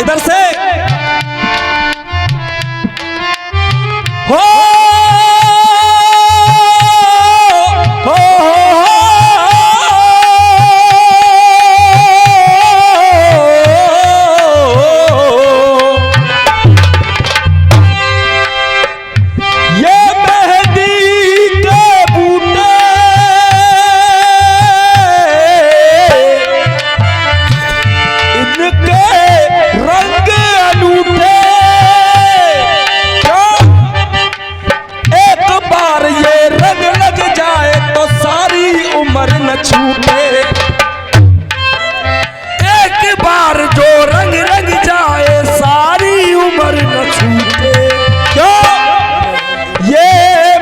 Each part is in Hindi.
इधर से हो छूटे। एक बार जो रंग रंग जाए सारी उम्र न छूटे। क्यों ये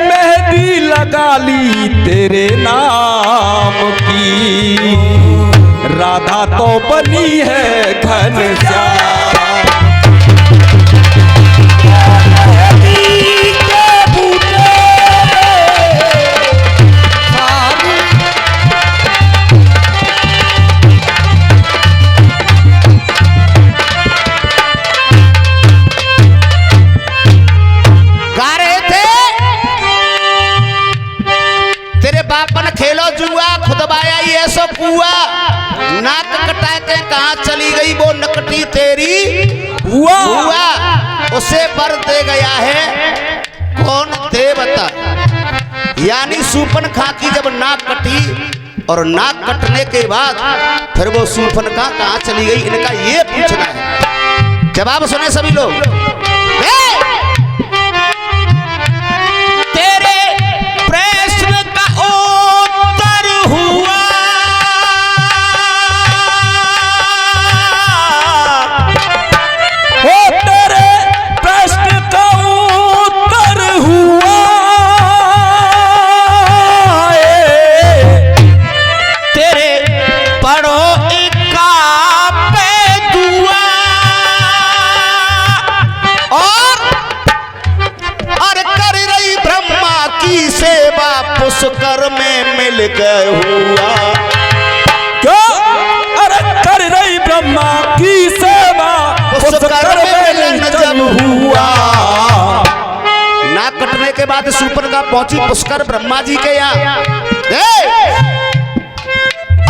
मेहंदी लगा ली तेरे नाम की, राधा तो बनी है घनश्याम। नाक कटा के कहाँ चली गई वो नकटी तेरी हुआ, उसे वर दे गया है कौन देवता। यानी शूर्पणखा की जब नाक कटी और नाक कटने के बाद फिर वो शूर्पणखा कहाँ चली गई, इनका ये पूछना है। जवाब सुने सभी लोग। तेरे प्रश्न का उत्तर हुआ पुष्कर में मिल गए हुआ। क्यों? अरे कर रही ब्रह्मा की सेवा पुष्कर में मिलन जब हुआ। नाक कटने के बाद शूर्पणखा पहुंची पुष्कर ब्रह्मा जी के यहाँ।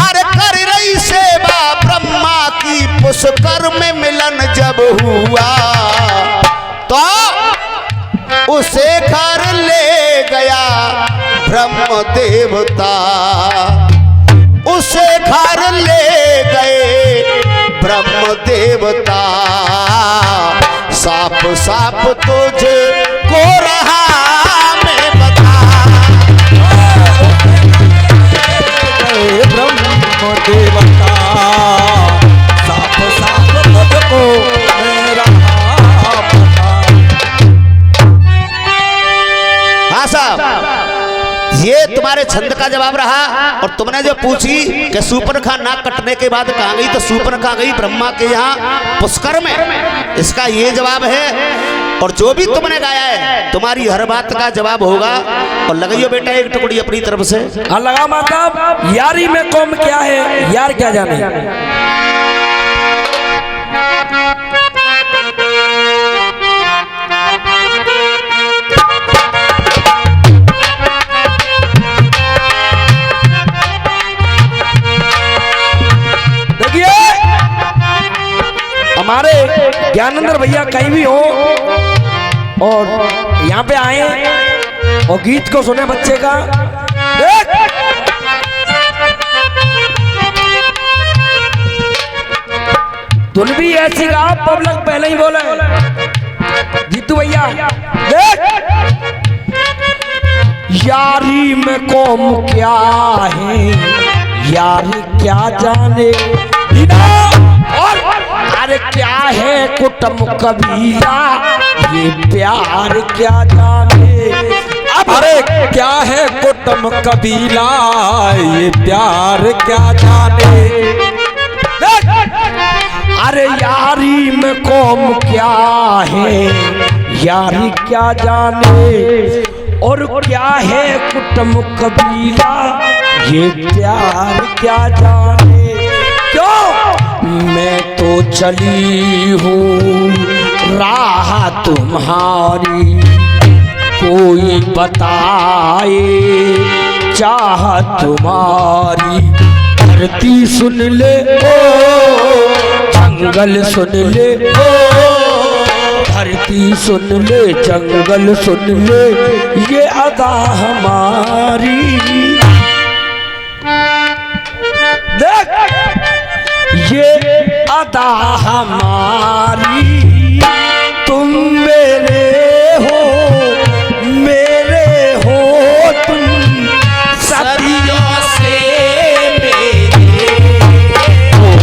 अरे कर रही सेवा ब्रह्मा की पुष्कर में मिलन जब हुआ तो उसे घर ले गया ब्रह्म देवता। उसे घर ले गए ब्रह्म देवता। साफ साफ तुझे को रहा मैं बता। ब्रह्म देवता साफ साफ तुझको मेरा पता। हाँ साहब, ये तुम्हारे छंद का जवाब रहा। और तुमने जो पूछी कि शूर्पणखा नाक कटने के बाद कहाँ गई, तो शूर्पणखा गई ब्रह्मा के यहाँ पुष्कर में। इसका ये जवाब है। और जो भी तुमने गाया है तुम्हारी हर बात का जवाब होगा। और लगाइयो बेटा एक टुकड़ी अपनी तरफ से। लगा माता। यारी में कौम क्या है यार क्या जाने। हमारे ज्ञानेंद्र भैया कहीं भी हो और यहाँ पे आए और गीत को सुने बच्चे का। तुम भी ऐसी गा पब्लिक पहले ही बोले। जीतू भैया देख। यारी में कौम क्या है यारी क्या जाने। और अरे क्या है कुटुंब कबीला ये प्यार क्या जाने। अब अरे क्या है कुटुंब कबीला ये प्यार क्या जाने। अरे यारी में कौम क्या है यारी क्या जाने। और क्या है कुटुंब कबीला ये प्यार क्या जाने। क्यों मैं तो चली हूँ राह तुम्हारी, कोई बताए चाह तुम्हारी। धरती सुन ले ओ, जंगल सुन ले ओ, धरती सुन ले जंगल सुन ले, ये अदा हमारी। देख ये अदा हमारी, तुम मेरे हो तुम सदियों से मेरे हो।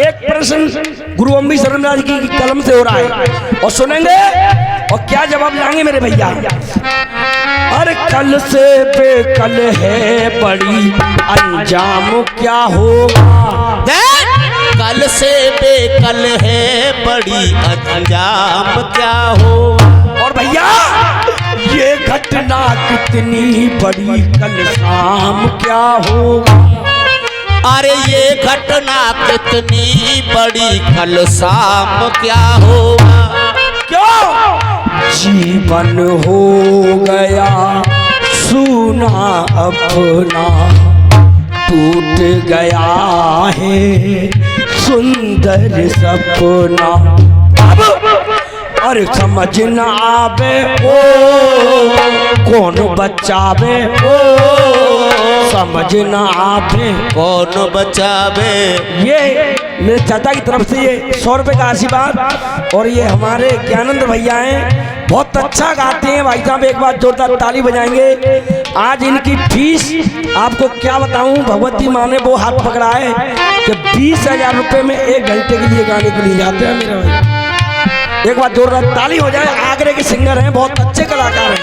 एक प्रश्न गुरु अम्बी शरण राज की कलम से हो रहा है और सुनेंगे और क्या जवाब लाएंगे मेरे भैया। अरे कल से बेकल है बड़ी अंजाम क्या होगा, कल से बेकल है बड़ी अंजाम क्या होगा। और भैया ये घटना कितनी बड़ी कल शाम क्या होगा। अरे ये घटना कितनी बड़ी कल शाम क्या होगा। क्यों जीवन हो गया सुना अपना, टूट गया है सुंदर सपना। अरे समझ न आवे ओ कौन बचावे ओ, समझ न आवे कौन बचावे। ये मेरे चाचा की तरफ से ये 100 रुपए का आशीर्वाद। और ये हमारे ज्ञानंद भैया हैं, बहुत अच्छा गाते हैं भाई साहब, एक बार जोरदार ताली बजाएंगे। आज इनकी फीस आपको क्या बताऊं, भगवती माँ ने वो हाथ पकड़ा है कि 20,000 रुपए में 1 घंटे के लिए गाने के लिए जाते हैं मेरे भाई। एक बार जोरदार ताली हो जाए। आगरे के सिंगर हैं, बहुत अच्छे कलाकार हैं।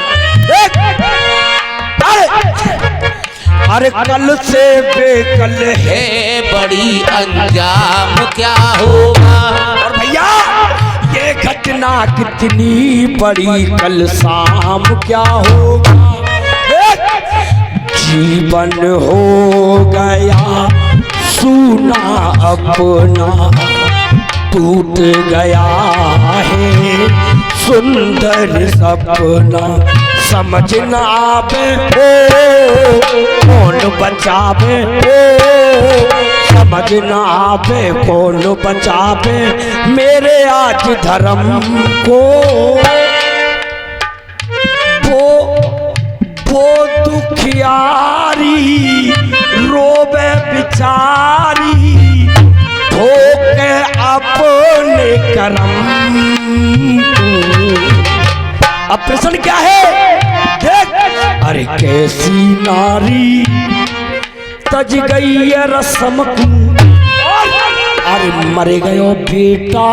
अरे कल से बेकल है बड़ी अंजाम क्या होगा। और भैया ये घटना कितनी बड़ी कल शाम क्या होगा। जीवन हो गया सुना अपना, टूट गया है सुंदर सपना। समझ न आवे ओ कौन बचावे ओ, समझ न आवे कौन बचावे मेरे आज धर्म को। वो दुखियारी रोवे बिचारी, ठोके अपने करम। अब प्रश्न क्या है देख। अरे कैसी नारी तज गई है रस्म को, अरे मर गयो बेटा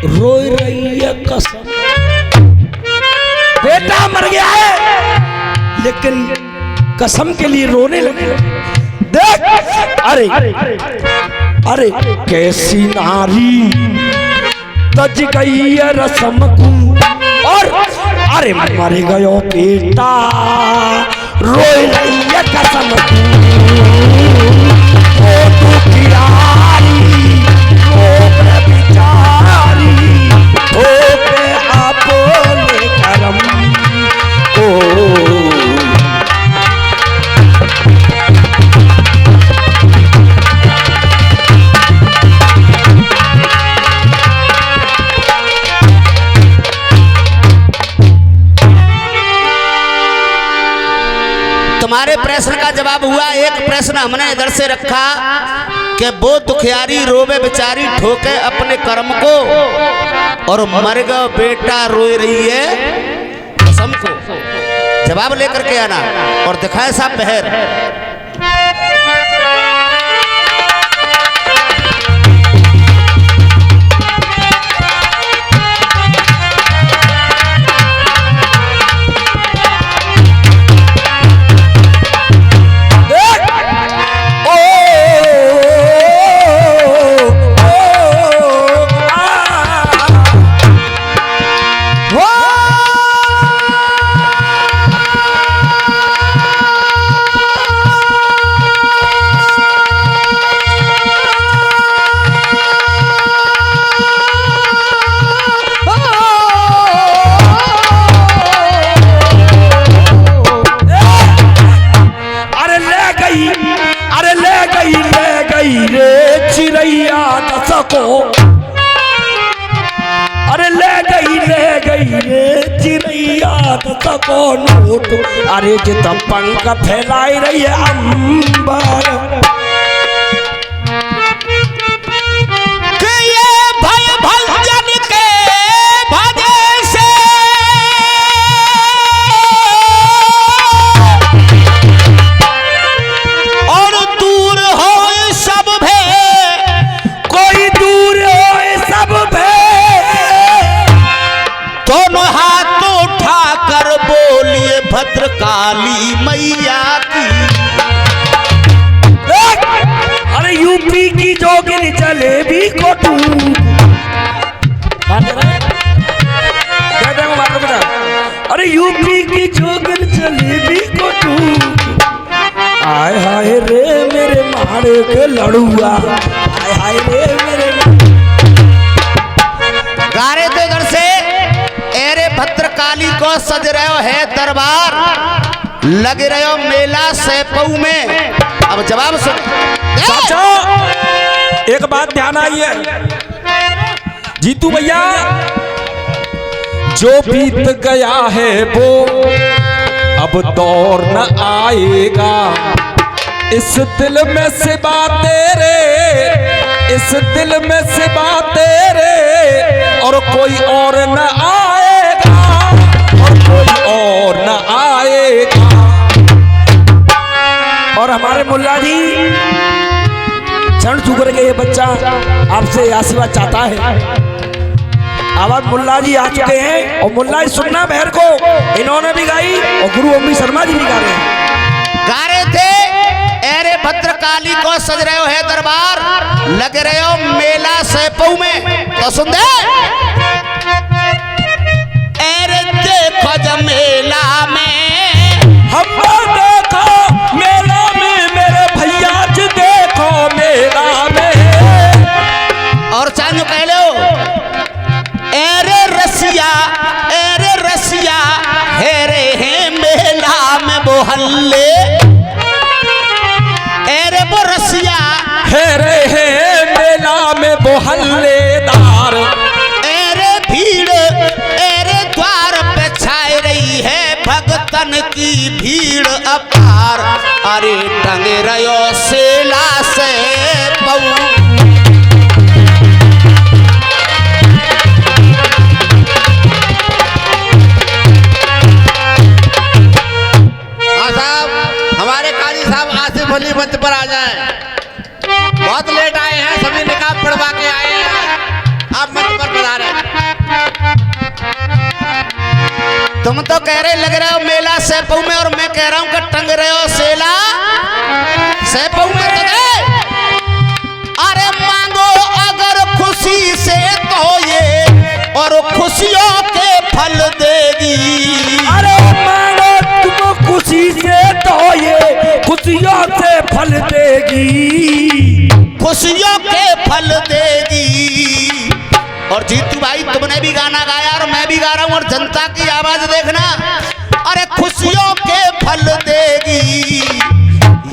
रोई रही है कसम। बेटा मर गया है लेकिन कसम के लिए रोने लगे। देख अरे कैसी नारी तज गई है रस्म को, और अरे मर गयो बेटा रोई रही है कसम को। ओ दुखियारी रोवे बिचारी, ठोके अपने करम को। तुम्हारे प्रश्न का जवाब हुआ। एक प्रश्न हमने इधर से रखा कि वो दुखियारी रोवे बेचारी ठोके अपने कर्म को, और मर गया बेटा रोई रही है कसम को। जवाब लेकर के आना और दिखाए साहब बहर। गई रे चिड़ैया दस को, अरे ले गई रे चिड़ैया दस को नोट, अरे जित पंख फैलाई रही है अंबर। भद्रकाली मैया की, अरे यूपी की जोगिन जलेबी को तू, अरे यूपी की जोगिन जलेबी को तू, आय हाय रे मेरे मारे के लड़ुआ, आय हाय रे मेरे गारे तो इधर से एरे भद्रकाली को सज रहे है दरबार, लग रहे हो मेला सैपऊ में। अब जवाब सुन चाचा, एक बात ध्यान आई है जीतू भैया, जो बीत गया है वो अब दौर न आएगा, इस दिल में सिवा तेरे, इस दिल में सिवा तेरे और कोई और न आएगा, और कोई और न आएगा। और हमारे मुल्ला जी चरण छू करके ये बच्चा आपसे आशीर्वाद चाहता है। आवाज मुल्ला जी आ चुके हैं और मुल्ला जी सुनना बहर को, इन्होंने भी गाई और गुरु अम्मी शर्मा जी भी गा रहे हैं। गा रहे थे एरे भद्रकाली को सज रहे हो है दरबार, लग रहे हो मेला सैपऊ में। तो सुन दे, एरे देखो जब मेला में, हमको देखो मेला में मेरे भैया जी, देखो मेला में। और चांद कह लो एरे रसिया हेरे हैं मेला में वो हल्ले, एरे वो रसिया हेरे हैं मेला में वो हल्लेदार, एरे भीड़ एरे द्वार पे छाई रही है भगतन की भीड़ अपार, अरे टंगे रहो सेला से पऊ। हमारे काजी साहब आसिफ अली मंच पर आ जाएं। बहुत लेट आए हैं, सभी निकाब पढ़वा के आए हैं, आप मंच पर पधारें। तुम तो कह रहे लग रहे हो मेला सैपऊ में, और मैं कह रहा हूं कि टंग रहे हो सेला सैपऊ में। अरे मांगो अगर खुशी से तो ये और खुशियों के फल देगी, अरे मानो तुम खुशी से तो ये खुशियों से फल देगी, खुशियों के फल देगी। और जीतू भाई तुमने भी गाना गाया और मैं भी गा रहा हूं, और जनता की आवाज देखना, अरे खुशियों के फल देगी।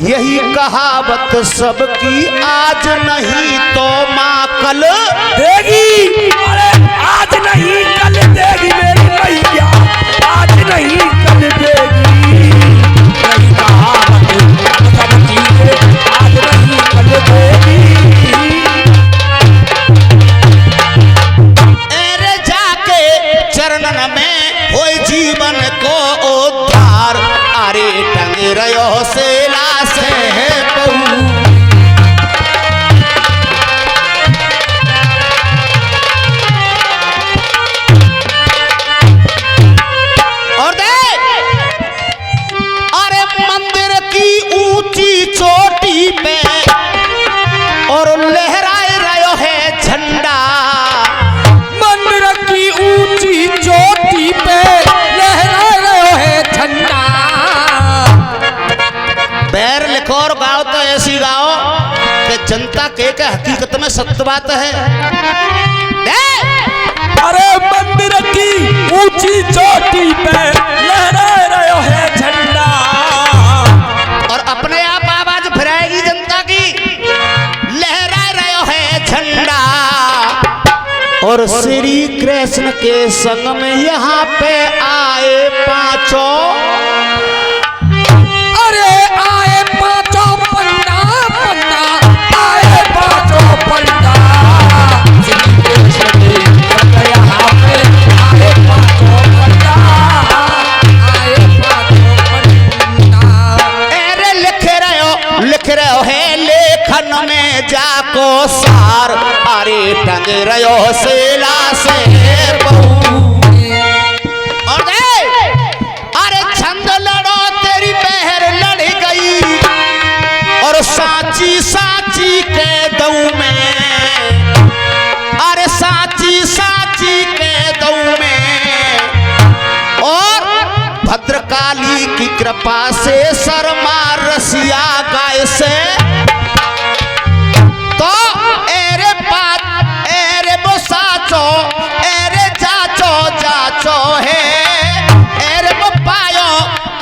यही कहावत सबकी, आज नहीं तो माँ कल देगी, अरे आज नहीं कल देगी मेरी मैया, आज नहीं कल देगी। यही कहावत सबकी, आज नहीं कल देगी। एरे जाके चरणन में हो जीवन को उद्धार, अरे टंग रहो सेला से पऊ। और देख, अरे मंदिर की ऊंची चोटी पे और लहराए रहो है झंडा, मंदिर की ऊंची चोटी पे लहरा रहे है झंडा। पैर लिखो और गाओ तो ऐसी गाओ कि जनता के हकीकत में सत्य बात है। अरे मंदिर की ऊंची चोटी पे लहरा रहे है झंडा, और अपने आप आवाज फिराएगी जनता की, और श्री कृष्ण के संग में यहाँ पे आए पांचों। अरे आए पांचों पंडा पंडा, आए पांचों पंडा, श्री कृष्ण के संग यहाँ पे आए पांचों पंडा, आए पांचों पंडा। अरे लिख रहे हो है लेखन में जाको सार, अरे टंग रहो सेला से बहू। और अरे छंद लड़ो तेरी बहर लड़ गई, और साची साची के दऊ में, अरे साची साची के दऊ में। और भद्रकाली की कृपा से शर्मा रसिया गाय से, तो एरे बात एरे वो साचो, एरे जाचो जाचो है, एरे वो पायो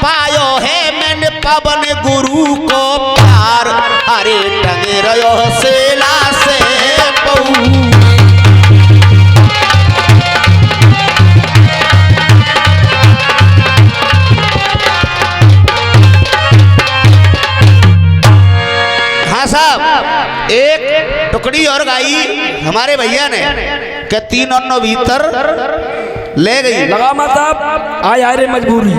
पायो है मैंने पवन गुरु को प्यार, अरे टंगे रहो सेला से बहू। साहब एक टुकड़ी और गाई हमारे भैया ने के 3 अन्नो भीतर ले गई। लगा मत साहब, आए रे मजबूरी।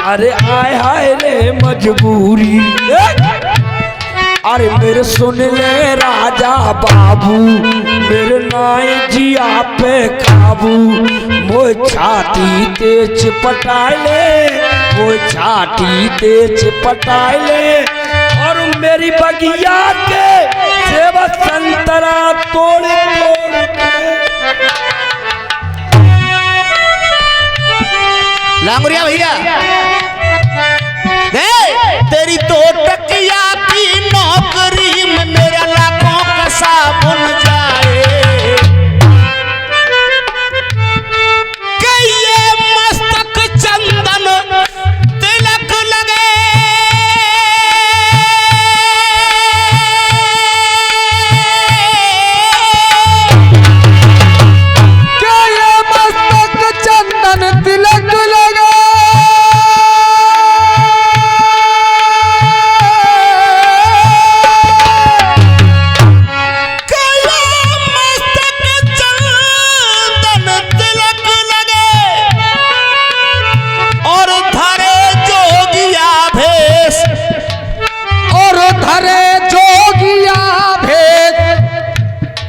अरे आए हाय रे मजबूरी, अरे मेरे सुन ले राजा बाबू, मेरे नाई जिया पे काबू, मोए छाती तेज पटाए ले, मोए छाती तेज पटाए ले। और मेरी बगिया के सेवा संतरा तोड़ तोड़ लांगुरिया भैया तेरी तो टकिया की नौकरी में मेरा लाखों का साबुन जाए, कि ये मस्तक चंदन तिलक लगे, क्या ये मस्तक चंदन तिलक लगे।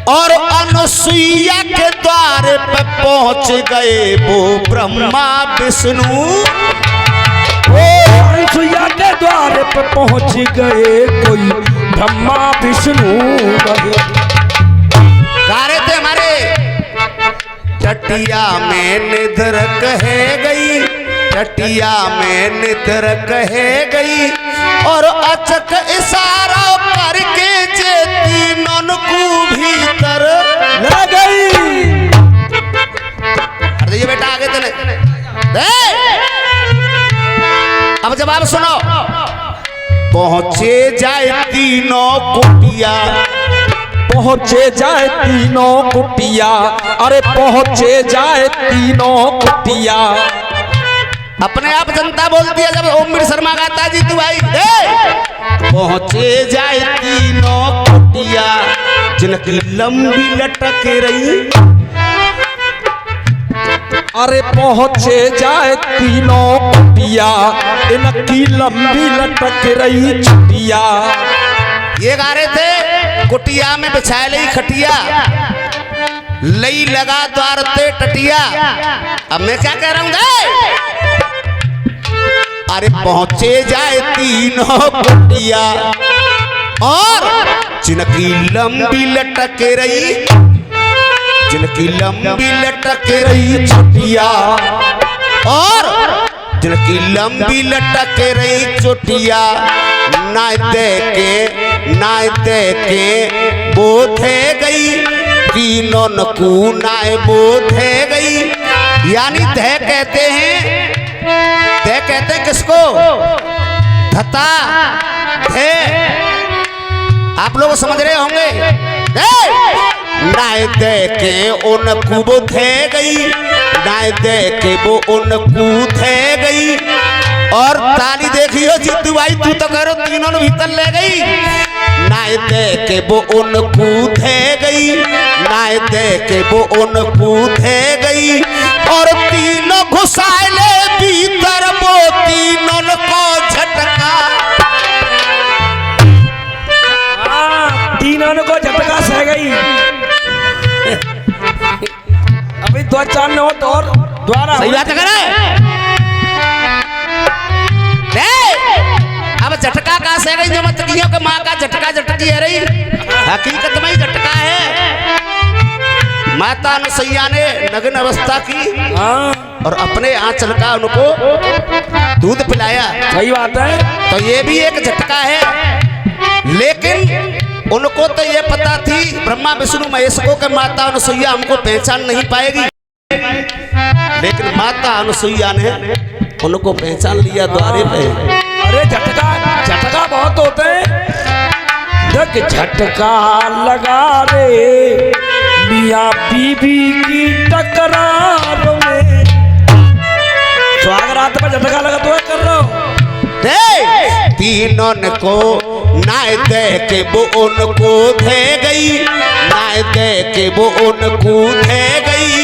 और अनुसुईया के द्वार पे पहुंच गए वो ब्रह्मा विष्णु, अनुसुईया के द्वार पे पहुंच गए कोई ब्रह्मा विष्णु। गा रहे थे हमारे टटिया में निधर कहे गई, टटिया में निधर कहे गई, और अचक इशारा करके जेती नन को भीतर ले गई। अरे ये बेटा आगे चले, अब जवाब सुनो। पहुंचे जाए तीनों कुटिया, पहुंचे जाए तीनों कुटिया, अरे पहुंचे जाए तीनों कुटिया। अपने आप जनता बोलती है जब ओम शर्मा गाता जी तू भाई। पहुंचे जाए तीनों कुटिया, जिनकी लंबी लटक रही, अरे पहुंचे जाए तीनों कुटिया, इनकी लंबी लटक रही छुटिया। ये गा रहे थे कुटिया में बिछाए लई खटिया, लई लगा द्वार ते टटिया। अब मैं क्या कह रहा हूँ, अरे पहुंचे जाए तीनों कुटिया, और जिनकी लंबी लटक रही, जिनकी लंबी लटक रही छुटिया, और जिनकी लंबी लटक रही चोटिया ना दे के बोधे गई, तीनों को नाय बोधे गई। यानी दह कहते हैं किसको? धता थे। आप लोग समझ रहे होंगे। नाय दे के उनको बोधे गई, नाय दे के वो उनको थे गई। और ताली देखियो जीतू भाई, तू तो कह रहे तीनों ने भीतर ले गई। नाय दे के वो उनको थे गई, नाय दे के वो उनको थे गई। और तीनों घुसाए भीतर वो तीनों को झटका, तीनों को झटका सह गई। अभी 2-4 नोट और द्वारा सही बात करे। अब झटका कहाँ से गई? जो मतलियों के माँ का झटका झटकी है रही, हकीकत में ही झटका है। माता अनुसैया ने नग्न अवस्था की और अपने आंचल का उनको दूध पिलाया। सही बात है। तो ये भी एक झटका है। लेकिन उनको तो ये पता थी ब्रह्मा विष्णु महेश को कि माता अनुसैया हमको पहचान नहीं पाएगी। लेकिन माता अनुसैया ने उनको पहचान लिया द्वारे पे। अरे झटका बहुत होते हैं। देख झटका लगा रे मियाँ बीबी की टकरार में। स्वागरात में झटका लगा तो कर रहा हूँ। तीनों को नाय दे के वो उनको दे गई, नाय दे के वो उनको दे गई।